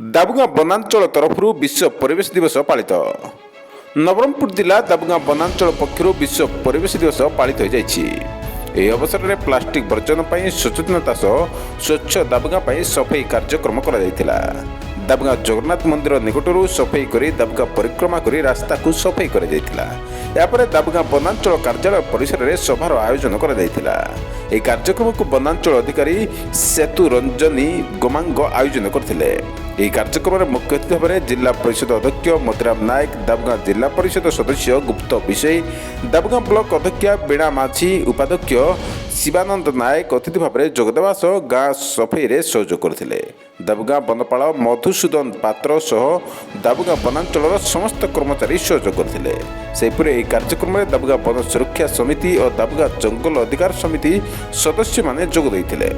दाबुगां वनांचल तरफରୁ विश्व परिवेश दिवस पालित। नवरंगपुर जिला दाबुगां वनांचल पक्षर विश्व परिवेश दिवस पालित हो जाइछि। ଏହି ଅବସରରେ ପ୍ଲାଷ୍ଟିକ ବର୍ଜନ ପାଇଁ ସଚେତନତା ସହ ସ୍ୱଚ୍ଛ ଦାବୁଗାଁ ପାଇଁ ସଫେଇ କାର୍ଯ୍ୟକ୍ରମ କରାଯାଇଥିଲା। ଦାବୁଗାଁ ଜଗନ୍ନାଥ ମନ୍ଦିର ନିକଟରୁ ସଫେଇ କରି ଦାବୁଗାଁ ପରିକ୍ରମା କରି ରାସ୍ତାକୁ ସଫେଇ କରାଯାଇଥିଲା। ଏହାପରେ ଦାବୁଗାଁ ବନାଞ୍ଚଳ କାର୍ଯ୍ୟାଳୟ ପରିସରରେ ସଭାର ଆୟୋଜନ କରାଯାଇଥିଲା। ଏହି କାର୍ଯ୍ୟକ୍ରମକୁ ବନାଞ୍ଚଳ ଅଧିକାରୀ ସେତୁ ରଞ୍ଜନୀ ଗୋମାଙ୍ଗ ଆୟୋଜନ କରିଥିଲେ। ଏହି କାର୍ଯ୍ୟକ୍ରମରେ ମୁଖ୍ୟ ଅତିଥି ଭାବରେ ଜିଲ୍ଲା ପରିଷଦ ଅଧ୍ୟକ୍ଷ ମତିରାମ ନାୟକ, ଦାବୁଗାଁ ଜିଲ୍ଲା ପରିଷଦ ସଦସ୍ୟ ଗୁପ୍ତ ବିଷୟୀ, ଦାବୁଗାଁ ବ୍ଲକ ଅଧ୍ୟକ୍ଷା ବୀଣା ମାଝୀ, ଉପାଧ୍ୟକ୍ଷ ଶିବାନନ୍ଦ ନାୟକ ଅତିଥି ଭାବରେ ଯୋଗଦେବା ସହ ଗାଁ ସଫେଇରେ ସହଯୋଗ କରିଥିଲେ। ଦାବୁଗାଁ ବନପାଳ ମଧୁସୂଦନ ପାତ୍ର ସହ ଦାବୁଗାଁ ବନାଞ୍ଚଳର ସମସ୍ତ କର୍ମଚାରୀ ସହଯୋଗ କରିଥିଲେ। ସେହିପରି ଏହି କାର୍ଯ୍ୟକ୍ରମରେ ଦାବୁଗାଁ ବନ ସୁରକ୍ଷା ସମିତି ଓ ଦାବୁଗାଁ ଜଙ୍ଗଲ ଅଧିକାର ସମିତି ସଦସ୍ୟମାନେ ଯୋଗ ଦେଇଥିଲେ।